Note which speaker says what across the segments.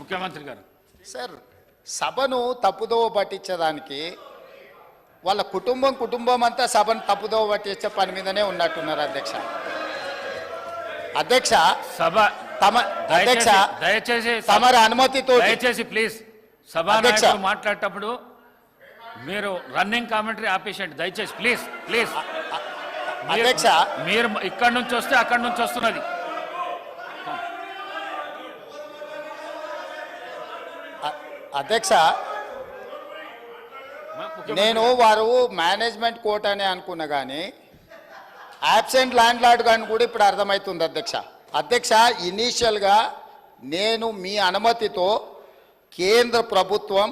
Speaker 1: ముఖ్యమంత్రి గారు.
Speaker 2: సార్, సభను తప్పుదోవ పట్టించడానికి వాళ్ళ కుటుంబం అంతా సభను తప్పుదోవ పట్టించే పని మీదనే ఉన్నట్టున్నారు అధ్యక్ష. అధ్యక్ష,
Speaker 1: సభ
Speaker 2: అధ్యక్ష
Speaker 1: దయచేసి
Speaker 2: తమరి అనుమతితో
Speaker 1: దయచేసి ప్లీజ్ సభానాయకులు మాట్లాడేటప్పుడు మీరు రన్నింగ్ కామెంటరీ ఆపేసండి దయచేసి. Please please.
Speaker 2: అధ్యక్ష,
Speaker 1: మీరు ఇక్కడి నుంచి వస్తే అక్కడి నుంచి వస్తున్నది.
Speaker 2: అధ్యక్ష, నేను వారు మేనేజ్మెంట్ కోర్ట్ అని అనుకున్నా కానీ యాబ్సెంట్ ల్యాండ్ లార్డ్ కానీ కూడా ఇప్పుడు అర్థమవుతుంది అధ్యక్ష. అధ్యక్ష, ఇనీషియల్గా నేను మీ అనుమతితో కేంద్ర ప్రభుత్వం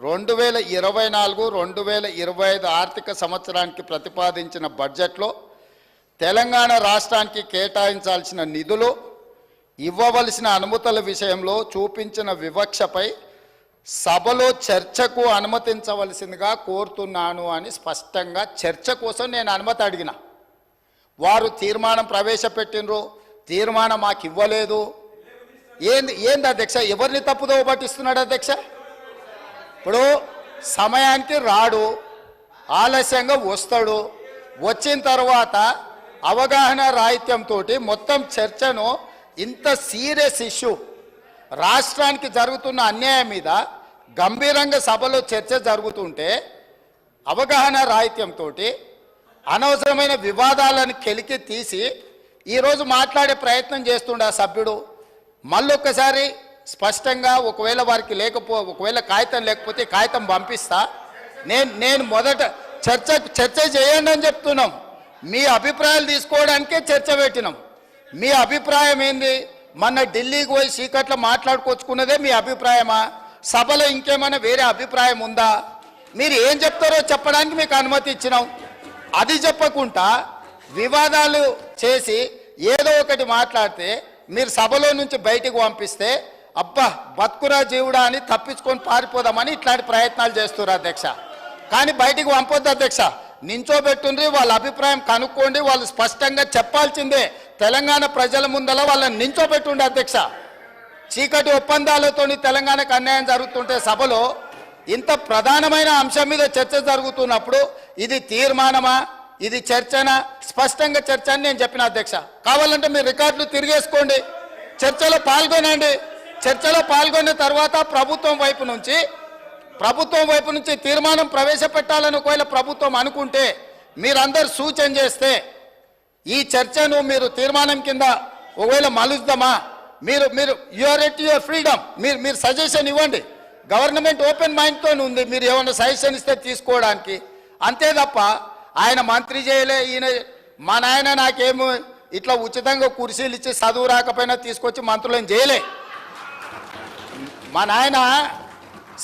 Speaker 2: 2024-2025 ఆర్థిక సంవత్సరానికి ప్రతిపాదించిన బడ్జెట్లో తెలంగాణ రాష్ట్రానికి కేటాయించాల్సిన నిధులు, ఇవ్వవలసిన అనుమతుల విషయంలో చూపించిన వివక్షపై సభలో చర్చకు అనుమతించవలసిందిగా కోరుతున్నాను అని స్పష్టంగా చర్చ కోసం నేను అనుమతి అడిగిన. వారు తీర్మానం ప్రవేశపెట్టినరు, తీర్మానం మాకు ఇవ్వలేదు. ఏంది అధ్యక్ష? ఎవరిని తప్పుదోవ పట్టిస్తున్నాడు అధ్యక్ష? ఇప్పుడు సమయానికి రాడు, ఆలస్యంగా వస్తాడు, వచ్చిన తర్వాత అవగాహన రాహిత్యంతో మొత్తం చర్చను ఇంత సీరియస్ ఇష్యూ రాష్ట్రానికి జరుగుతున్న అన్యాయం మీద గంభీరంగా సభలో చర్చ జరుగుతుంటే అవగాహన రాహిత్యంతో అనవసరమైన వివాదాలను కెలికి తీసి ఈరోజు మాట్లాడే ప్రయత్నం చేస్తుండే ఆ సభ్యుడు. మళ్ళొక్కసారి స్పష్టంగా ఒకవేళ వారికి ఒకవేళ కాగితం లేకపోతే కాగితం పంపిస్తా. నేను మొదట చర్చ చేయండి అని చెప్తున్నాం. మీ అభిప్రాయాలు తీసుకోవడానికే చర్చ పెట్టినాం. మీ అభిప్రాయం ఏంది? మొన్న ఢిల్లీకి పోయి సీకట్లో మాట్లాడుకొచ్చుకున్నదే మీ అభిప్రాయమా? సభలో ఇంకేమైనా వేరే అభిప్రాయం ఉందా? మీరు ఏం చెప్తారో చెప్పడానికి మీకు అనుమతి ఇచ్చినాం. అది చెప్పకుండా వివాదాలు చేసి ఏదో ఒకటి మాట్లాడితే మీరు సభలో నుంచి బయటికి పంపిస్తే అబ్బా బతుకురా జీవుడా అని తప్పించుకొని పారిపోదామని ఇట్లాంటి ప్రయత్నాలు చేస్తున్నారు అధ్యక్ష. కానీ బయటికి పంపొద్దు అధ్యక్ష. నించోబెట్టుండ్రి, వాళ్ళ అభిప్రాయం కనుక్కోండి. వాళ్ళు స్పష్టంగా చెప్పాల్సిందే. తెలంగాణ ప్రజల ముందల వాళ్ళని నించోబెట్టుండే అధ్యక్ష. చీకటి ఒప్పందాలతో తెలంగాణకు అన్యాయం జరుగుతుంటే సభలో ఇంత ప్రధానమైన అంశం మీద చర్చ జరుగుతున్నప్పుడు ఇది తీర్మానమా, ఇది చర్చనా? స్పష్టంగా చర్చ అని నేను చెప్పిన అధ్యక్ష. కావాలంటే మీరు రికార్డులు తిరిగేసుకోండి, చర్చలో పాల్గొనండి. చర్చలో పాల్గొన్న తర్వాత ప్రభుత్వం వైపు నుంచి తీర్మానం ప్రవేశపెట్టాలని ఒకవేళ ప్రభుత్వం అనుకుంటే మీరందరూ సూచన చేస్తే ఈ చర్చను మీరు తీర్మానం కింద ఒకవేళ మలుద్దామా? మీరు యువర్ ఎట్ యువర్ ఫ్రీడమ్. మీరు సజెషన్ ఇవ్వండి. గవర్నమెంట్ ఓపెన్ మైండ్తో ఉంది. మీరు ఏమైనా సజెషన్ ఇస్తే తీసుకోవడానికి. అంతే తప్ప ఆయన మంత్రి చేయలే, ఈయన మా నాయన నాకేమో ఇట్లా ఉచితంగా కుర్చీలు ఇచ్చి చదువు రాకపోయినా తీసుకొచ్చి మంత్రులను చేయలే. మా నాయన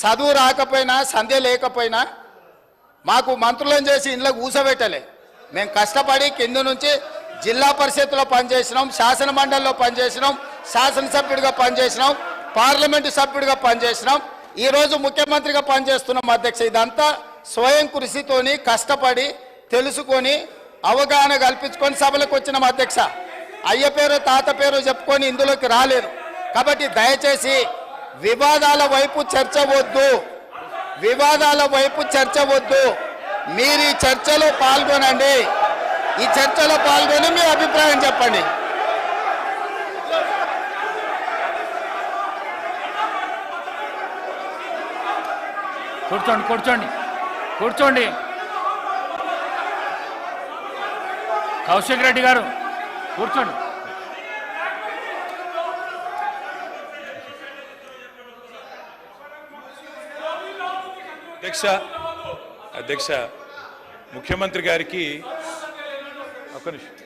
Speaker 2: చదువు రాకపోయినా సంధ్య లేకపోయినా మాకు మంత్రులను చేసి ఇంట్లో కూసబెట్టలే. మేము కష్టపడి కింద నుంచి జిల్లా పరిషత్లో పనిచేసినాం, శాసన మండలిలో పనిచేసినాం, శాసనసభ్యుడిగా పనిచేసినాం, పార్లమెంటు సభ్యుడిగా పనిచేసినాం, ఈరోజు ముఖ్యమంత్రిగా పనిచేస్తున్నాం అధ్యక్ష. ఇదంతా స్వయం కృషితోని కష్టపడి తెలుసుకొని అవగాహన కల్పించుకొని సభలకు వచ్చినాం అధ్యక్ష. అయ్య పేరు తాత పేరు చెప్పుకొని ఇందులోకి రాలేదు. కాబట్టి దయచేసి వివాదాల వైపు చర్చ వద్దు. మీరు ఈ చర్చలో పాల్గొనండి. ఈ చర్చలో పాల్గొని మీ అభిప్రాయం చెప్పండి.
Speaker 1: కూర్చోండి. కౌశిక్ రెడ్డి గారు కూర్చోండి.
Speaker 3: అధ్యక్ష ముఖ్యమంత్రి గారికి ఒక నిమిషం.